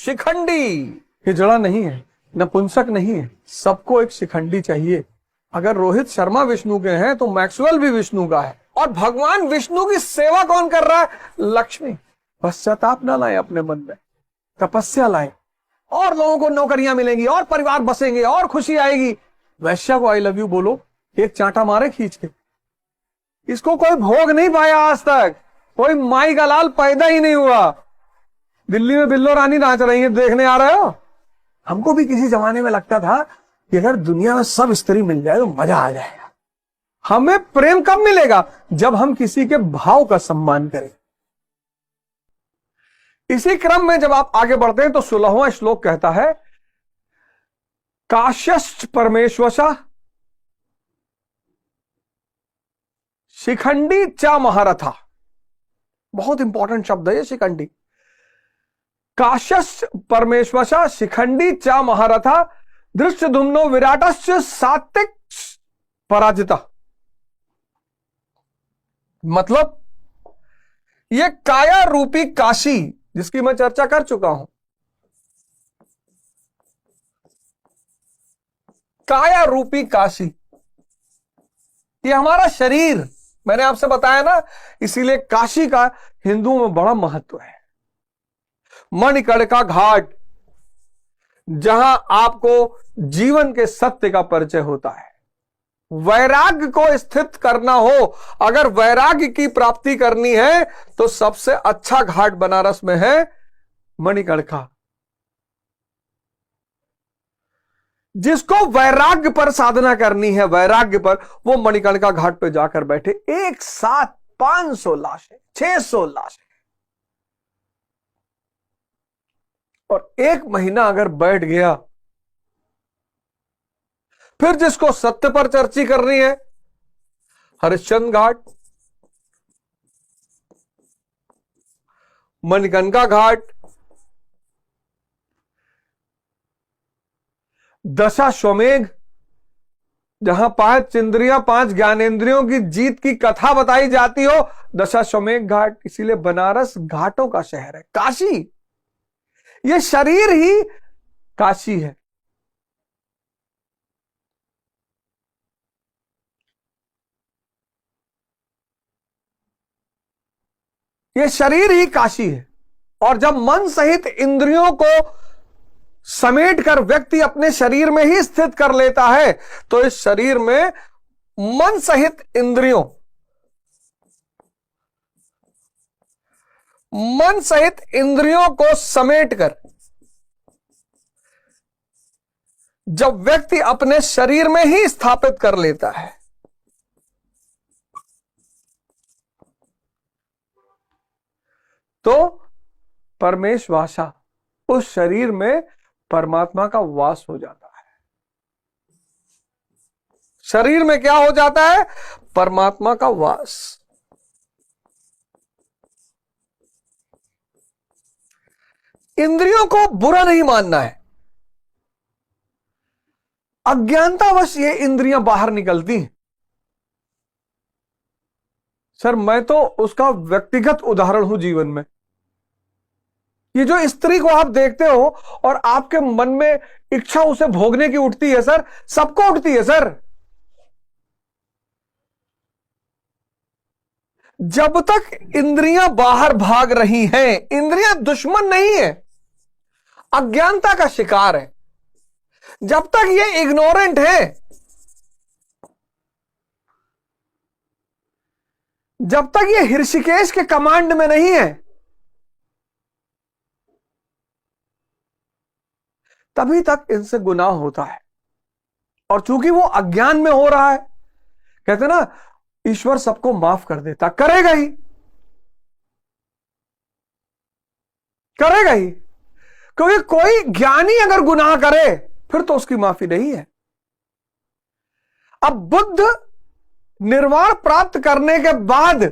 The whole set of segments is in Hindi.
शिखंडी। ये जड़ा नहीं है, नपुंसक नहीं है, सबको एक शिखंडी चाहिए। अगर रोहित शर्मा विष्णु के हैं तो मैक्सवेल भी विष्णु का है। और भगवान विष्णु की सेवा कौन कर रहा है? लक्ष्मी। पश्चाताप ना लाए अपने मन में, तपस्या लाए, और लोगों को नौकरियां मिलेंगी और परिवार बसेंगे और खुशी आएगी। वैश्या को आई लव यू बोलो, एक चांटा मारे खींच के। इसको कोई भोग नहीं पाया आज तक, कोई माई का लाल पैदा ही नहीं हुआ। दिल्ली में बिल्लो रानी नाच रही है, देखने आ रहे हो? हमको भी किसी जमाने में लगता था कि अगर दुनिया में सब स्त्री मिल जाए तो मजा आ जाएगा। हमें प्रेम कब मिलेगा? जब हम किसी के भाव का सम्मान करें। इसी क्रम में जब आप आगे बढ़ते हैं तो 16वां श्लोक कहता है, काश्यश्च परमेश्वशा शिखंडी चा महारथा। बहुत इंपॉर्टेंट शब्द है ये शिखंडी। काश्यश्च परमेश्वशा शिखंडी चा महारथा धृष्टद्युम्नो विराटश्च सात्विक पराजिता। मतलब ये काया रूपी काशी जिसकी मैं चर्चा कर चुका हूं, काया रूपी काशी, ये हमारा शरीर, मैंने आपसे बताया ना, इसीलिए काशी का हिंदुओं में बड़ा महत्व है। मणिकर्णिका घाट, जहां आपको जीवन के सत्य का परिचय होता है। वैराग्य को स्थित करना हो, अगर वैराग्य की प्राप्ति करनी है तो सबसे अच्छा घाट बनारस में है मणिकर्णिका। जिसको वैराग्य पर साधना करनी है, वैराग्य पर, वो मणिकर्णिका घाट पे जाकर बैठे। एक साथ 500 लाशें, 600 लाशें, और 1 महीना अगर बैठ गया, फिर जिसको सत्य पर चर्चा करनी है, हरिश्चंद्र घाट, मणिकर्णिका घाट, दशाश्वमेध, जहां 5 इंद्रियां 5 ज्ञानेंद्रियों की जीत की कथा बताई जाती हो, दशाश्वमेध घाट। इसीलिए बनारस घाटों का शहर है, काशी। ये शरीर ही काशी है। ये शरीर ही काशी है। और जब मन सहित इंद्रियों को समेट कर व्यक्ति अपने शरीर में ही स्थित कर लेता है, तो इस शरीर में मन सहित इंद्रियों, मन सहित इंद्रियों को समेट कर जब व्यक्ति अपने शरीर में ही स्थापित कर लेता है, तो परमेश्वासा, उस शरीर में परमात्मा का वास हो जाता है। शरीर में क्या हो जाता है? परमात्मा का वास। इंद्रियों को बुरा नहीं मानना है। अज्ञानतावश ये इंद्रियां बाहर निकलती हैं। सर, मैं तो उसका व्यक्तिगत उदाहरण हूं जीवन में। ये जो स्त्री को आप देखते हो और आपके मन में इच्छा उसे भोगने की उठती है सर, सबको उठती है सर। जब तक इंद्रियां बाहर भाग रही हैं, इंद्रियां दुश्मन नहीं है, अज्ञानता का शिकार है। जब तक ये इग्नोरेंट है, जब तक ये ऋषिकेश के कमांड में नहीं है, तभी तक इनसे गुनाह होता है। और चूंकि वो अज्ञान में हो रहा है, कहते ना ईश्वर सबको माफ कर देता, करेगा ही, करेगा ही। क्योंकि कोई ज्ञानी अगर गुनाह करे फिर तो उसकी माफी नहीं है। अब बुद्ध निर्वाण प्राप्त करने के बाद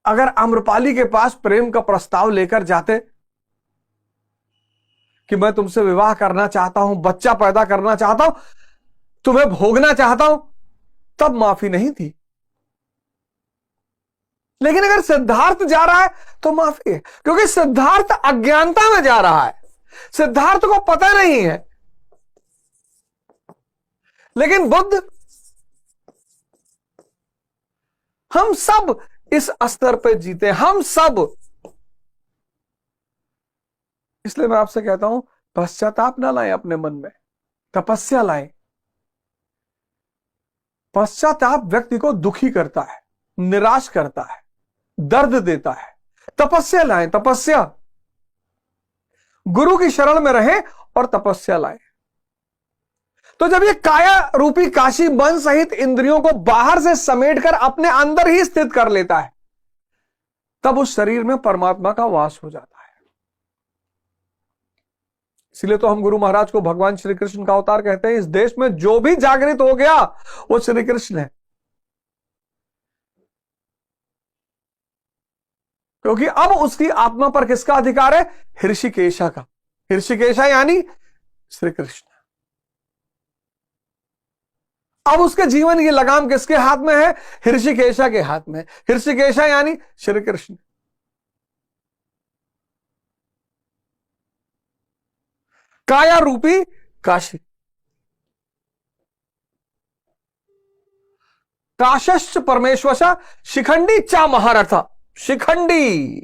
अगर आम्रपाली के पास प्रेम का प्रस्ताव लेकर जाते कि मैं तुमसे विवाह करना चाहता हूं, बच्चा पैदा करना चाहता हूं, तुम्हें भोगना चाहता हूं, तब माफी नहीं थी। लेकिन अगर सिद्धार्थ जा रहा है तो माफी है, क्योंकि सिद्धार्थ अज्ञानता में जा रहा है, सिद्धार्थ को पता नहीं है। लेकिन बुद्ध, हम सब इस स्तर पे जीते, हम सब। इसलिए मैं आपसे कहता हूं, पश्चाताप ना लाएं अपने मन में, तपस्या लाएं। पश्चाताप व्यक्ति को दुखी करता है, निराश करता है, दर्द देता है। तपस्या लाएं, तपस्या। गुरु की शरण में रहें और तपस्या लाएं। तो जब ये काया रूपी काशी मन सहित इंद्रियों को बाहर से समेटकर अपने अंदर ही स्थित कर लेता है, तब उस शरीर में परमात्मा का वास हो जाता है। इसलिए तो हम गुरु महाराज को भगवान श्री कृष्ण का अवतार कहते हैं। इस देश में जो भी जागृत हो गया वो श्री कृष्ण है, क्योंकि अब उसकी आत्मा पर किसका अधिकार है? ऋषिकेशा का। ऋषिकेशा यानी श्री कृष्ण। अब उसके जीवन की लगाम किसके हाथ में है? ऋषिकेशा के हाथ में। ऋषिकेशा यानी श्री कृष्ण। काया रूपी काशी। काशश्च परमेश्वशा शिखंडी चा महारथा। शिखंडी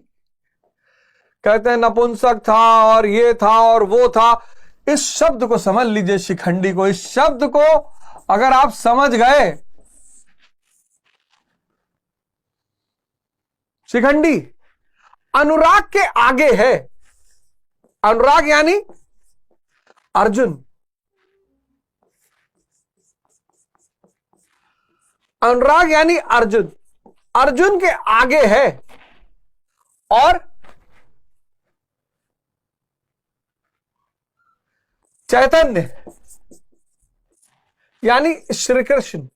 कहते हैं नपुंसक था और ये था और वो था। इस शब्द को समझ लीजिए, शिखंडी को। इस शब्द को अगर आप समझ गए, शिखंडी अनुराग के आगे है। अनुराग यानी अर्जुन। अनुराग यानी अर्जुन। अर्जुन के आगे है। और चैतन्य यानी श्री कृष्ण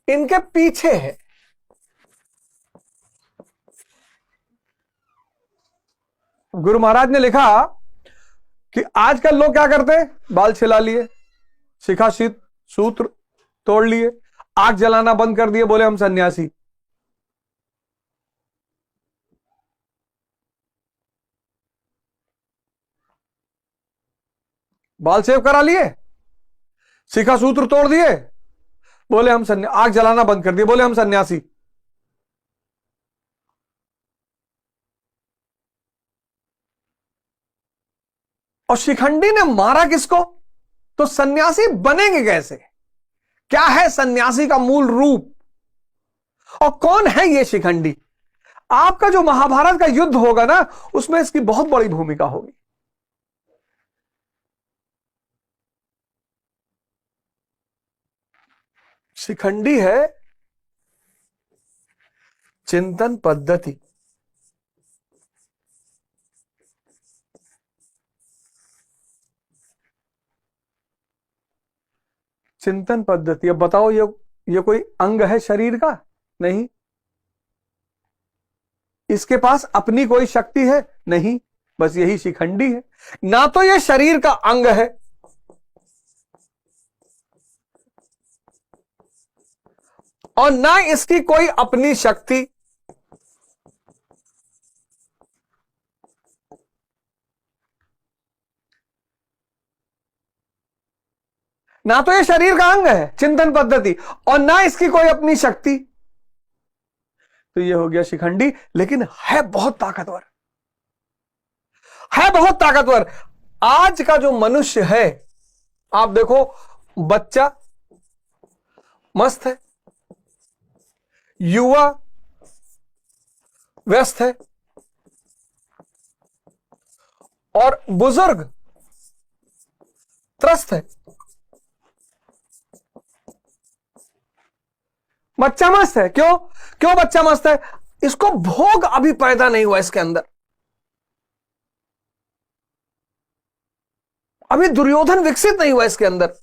इनके पीछे है। गुरु महाराज ने लिखा कि आजकल लोग क्या करते हैं? बाल छिला लिए, शिखा शीत सूत्र तोड़ लिए, आग जलाना बंद कर दिए, बोले हम सन्यासी। बाल सेव करा लिए, शिखा सूत्र तोड़ दिए, बोले हम आग जलाना बंद कर दिए, बोले हम सन्यासी। और शिखंडी ने मारा किसको? तो सन्यासी बनेंगे कैसे? क्या है सन्यासी का मूल रूप और कौन है ये शिखंडी? आपका जो महाभारत का युद्ध होगा ना, उसमें इसकी बहुत बड़ी भूमिका होगी। शिखंडी है चिंतन पद्धति। चिंतन पद्धति। अब बताओ, ये कोई अंग है शरीर का? नहीं। इसके पास अपनी कोई शक्ति है? नहीं। बस यही शिखंडी है। ना तो ये शरीर का अंग है और ना इसकी कोई अपनी शक्ति। ना तो ये शरीर का अंग है चिंतन पद्धति, और ना इसकी कोई अपनी शक्ति। तो ये हो गया शिखंडी। लेकिन है बहुत ताकतवर, है बहुत ताकतवर। आज का जो मनुष्य है, आप देखो, बच्चा मस्त है, युवा व्यस्त है और बुजुर्ग त्रस्त है। बच्चा मस्त है। क्यों? क्यों बच्चा मस्त है? इसको भोग अभी पैदा नहीं हुआ इसके अंदर। अभी दुर्योधन विकसित नहीं हुआ इसके अंदर।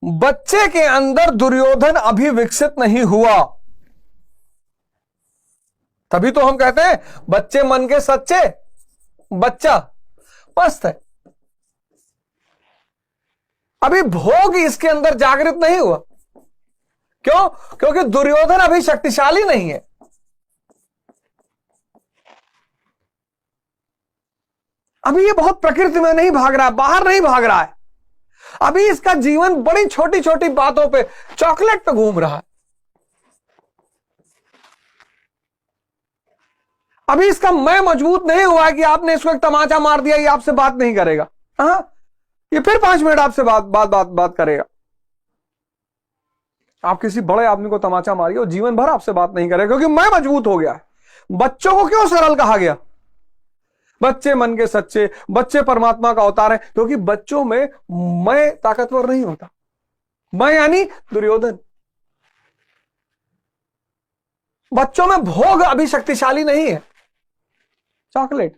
बच्चे के अंदर दुर्योधन अभी विकसित नहीं हुआ। तभी तो हम कहते हैं बच्चे मन के सच्चे। बच्चा मस्त है, अभी भोग इसके अंदर जागृत नहीं हुआ। क्यों? क्योंकि दुर्योधन अभी शक्तिशाली नहीं है। अभी ये बहुत प्रकृति में नहीं भाग रहा है, बाहर नहीं भाग रहा है। अभी इसका जीवन बड़ी छोटी छोटी बातों पे, चॉकलेट पे घूम रहा है। अभी इसका मैं मजबूत नहीं हुआ है कि आपने इसको एक तमाचा मार दिया, ये आपसे बात नहीं करेगा। हाँ, ये फिर 5 मिनट आपसे बात करेगा। आप किसी बड़े आदमी को तमाचा मारिए, और जीवन भर आपसे बात नहीं करेगा, क्योंकि मैं मजबूत हो गया है। बच्चों को क्यों सरल कहा गया? बच्चे मन के सच्चे, बच्चे परमात्मा का अवतार है, क्योंकि बच्चों में मैं ताकतवर नहीं होता। मैं यानी दुर्योधन। बच्चों में भोग अभी शक्तिशाली नहीं है। चॉकलेट।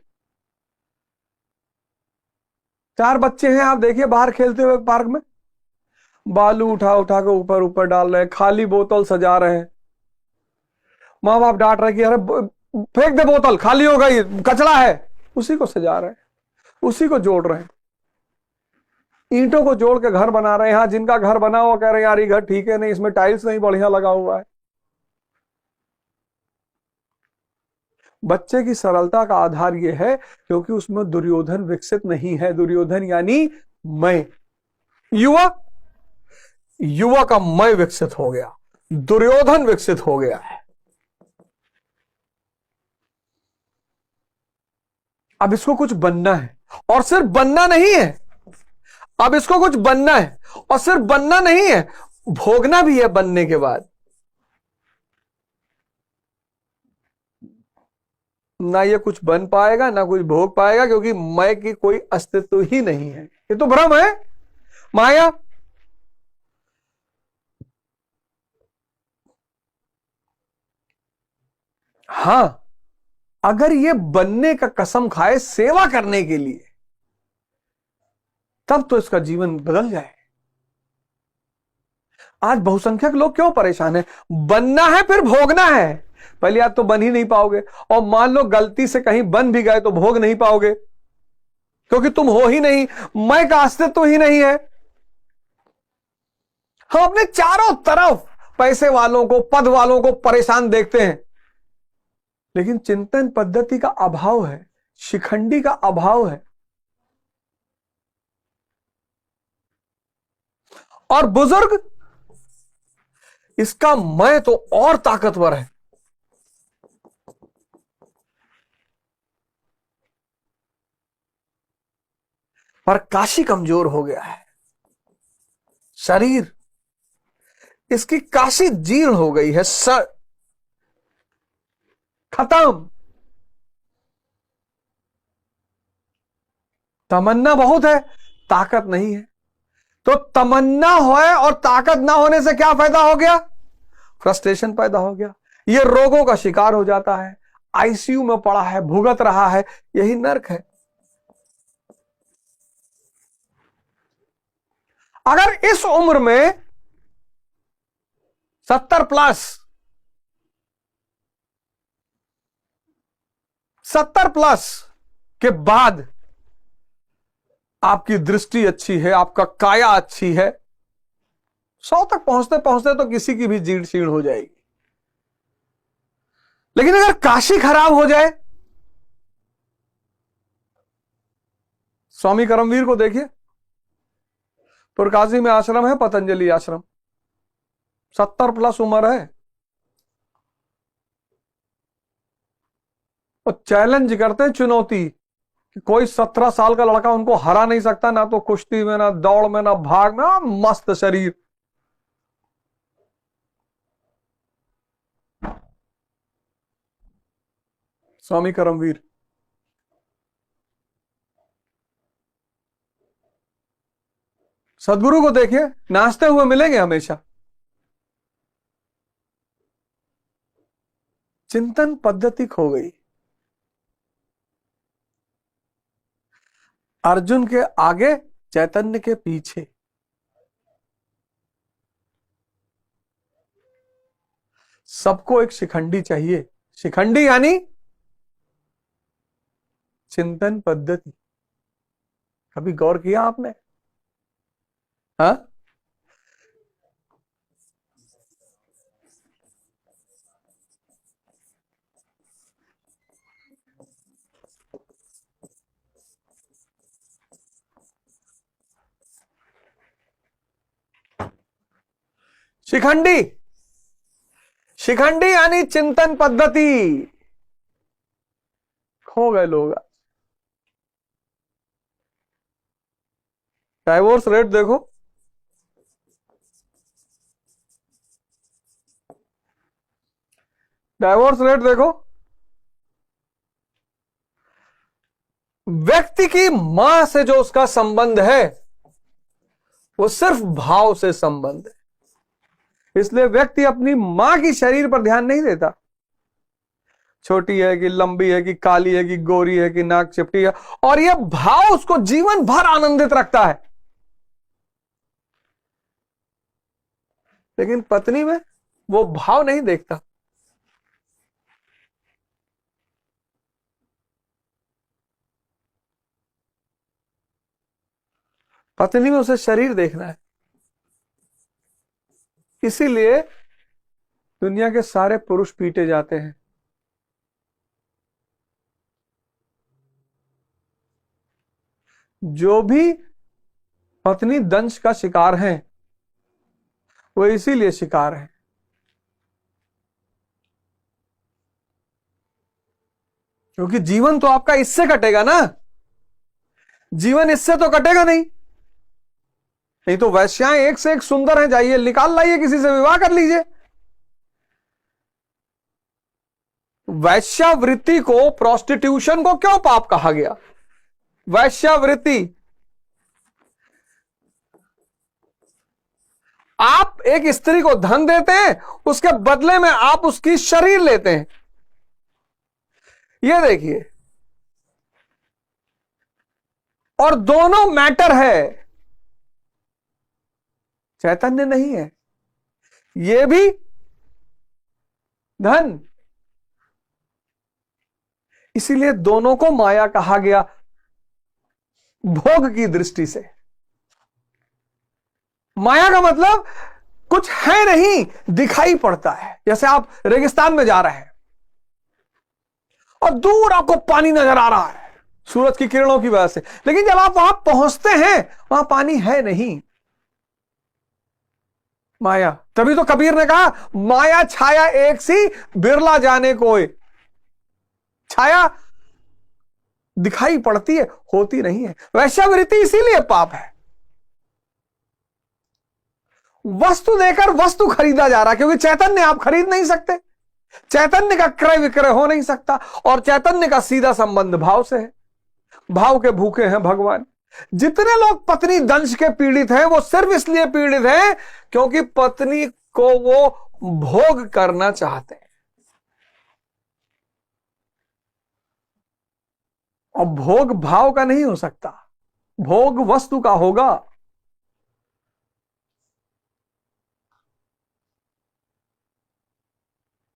4 बच्चे हैं, आप देखिए बाहर खेलते हुए पार्क में, बालू उठा उठा के ऊपर ऊपर डाल रहे हैं, खाली बोतल सजा रहे हैं। माँ बाप डांट रहे कि अरे फेंक दे बोतल, खाली हो गई, कचरा है। उसी को सजा रहे हैं, उसी को जोड़ रहे हैं, ईंटों को जोड़ के घर बना रहे हैं। हाँ, जिनका घर बना हुआ कह रहे हैं यार ये घर ठीक है नहीं, इसमें टाइल्स नहीं बढ़िया लगा हुआ है। बच्चे की सरलता का आधार यह है क्योंकि उसमें दुर्योधन विकसित नहीं है। दुर्योधन यानी मैं। युवा का मैं विकसित हो गया, दुर्योधन विकसित हो गया है। अब इसको कुछ बनना है, और सिर्फ बनना नहीं है। अब इसको कुछ बनना है, और सिर्फ बनना नहीं है, भोगना भी है बनने के बाद। ना ये कुछ बन पाएगा, ना कुछ भोग पाएगा, क्योंकि मैं की कोई अस्तित्व ही नहीं है। ये तो भ्रम है, माया। हां, अगर ये बनने का कसम खाए सेवा करने के लिए, तब तो इसका जीवन बदल जाए। आज बहुसंख्यक लोग क्यों परेशान है? बनना है फिर भोगना है। पहली बात तो बन ही नहीं पाओगे, और मान लो गलती से कहीं बन भी गए तो भोग नहीं पाओगे, क्योंकि तुम हो ही नहीं, मैं का अस्तित्व ही नहीं है। हम अपने चारों तरफ पैसे वालों को, पद वालों को परेशान देखते हैं, लेकिन चिंतन पद्धति का अभाव है, शिखंडी का अभाव है। और बुजुर्ग, इसका मैं तो और ताकतवर है। पर काशी कमजोर हो गया है, शरीर इसकी काशी जीर्ण हो गई है, सर खत्म। तमन्ना बहुत है, ताकत नहीं है। तो तमन्ना होए और ताकत ना होने से क्या फायदा हो गया? फ्रस्ट्रेशन पैदा हो गया, ये रोगों का शिकार हो जाता है, आईसीयू में पड़ा है, भुगत रहा है। यही नर्क है। अगर इस उम्र में 70 प्लस 70 प्लस के बाद आपकी दृष्टि अच्छी है, आपका काया अच्छी है, 100 तक पहुंचते पहुंचते तो किसी की भी जीर्ण शीर्ण हो जाएगी। लेकिन अगर काशी खराब हो जाए, स्वामी करमवीर को देखिए, पुरकाशी में आश्रम है, पतंजलि आश्रम, 70 प्लस उम्र है, और चैलेंज करते हैं, चुनौती कि कोई 17 साल का लड़का उनको हरा नहीं सकता, ना तो कुश्ती में, ना दौड़ में, ना भाग में। मस्त शरीर। स्वामी करमवीर। सदगुरु को देखिए, नाचते हुए मिलेंगे हमेशा। चिंतन पद्धति खो गई। अर्जुन के आगे, चैतन्य के पीछे। सबको एक शिखंडी चाहिए। शिखंडी यानी चिंतन पद्धति। कभी गौर किया आपने? हाँ, शिखंडी, शिखंडी यानी चिंतन पद्धति। खो गए लोग। डाइवोर्स रेट देखो, डाइवोर्स रेट देखो। व्यक्ति की मां से जो उसका संबंध है वो सिर्फ भाव से संबंध है, इसलिए व्यक्ति अपनी मां की शरीर पर ध्यान नहीं देता। छोटी है कि लंबी है कि काली है कि गोरी है कि नाक चिपटी है, और यह भाव उसको जीवन भर आनंदित रखता है। लेकिन पत्नी में वो भाव नहीं देखता। पत्नी में उसे शरीर देखना है। इसीलिए दुनिया के सारे पुरुष पीटे जाते हैं। जो भी पत्नी दंश का शिकार हैं, वो इसीलिए शिकार है क्योंकि जीवन तो आपका इससे कटेगा ना, जीवन इससे तो कटेगा नहीं। नहीं तो वैश्याएं एक से एक सुंदर हैं, जाइए निकाल लाइए, किसी से विवाह कर लीजिए। वैश्यावृत्ति को, प्रोस्टिट्यूशन को क्यों पाप कहा गया? वैश्यावृत्ति, आप एक स्त्री को धन देते हैं, उसके बदले में आप उसकी शरीर लेते हैं। यह देखिए, और दोनों मैटर है, चैतन्य नहीं है। यह भी धन, इसीलिए दोनों को माया कहा गया, भोग की दृष्टि से। माया का मतलब कुछ है नहीं, दिखाई पड़ता है। जैसे आप रेगिस्तान में जा रहे हैं और दूर आपको पानी नजर आ रहा है सूरज की किरणों की वजह से, लेकिन जब आप वहां पहुंचते हैं वहां पानी है नहीं, माया। तभी तो कबीर ने कहा, माया छाया एक सी बिरला जाने कोई। छाया दिखाई पड़ती है, होती नहीं है। वैश्यावृत्ति इसीलिए पाप है। वस्तु देकर वस्तु खरीदा जा रहा, क्योंकि चैतन्य आप खरीद नहीं सकते, चैतन्य का क्रय विक्रय हो नहीं सकता, और चैतन्य का सीधा संबंध भाव से है। भाव के भूखे हैं भगवान। जितने लोग पत्नी दंश के पीड़ित हैं, वो सिर्फ इसलिए पीड़ित हैं क्योंकि पत्नी को वो भोग करना चाहते हैं। और भोग भाव का नहीं हो सकता, भोग वस्तु का होगा।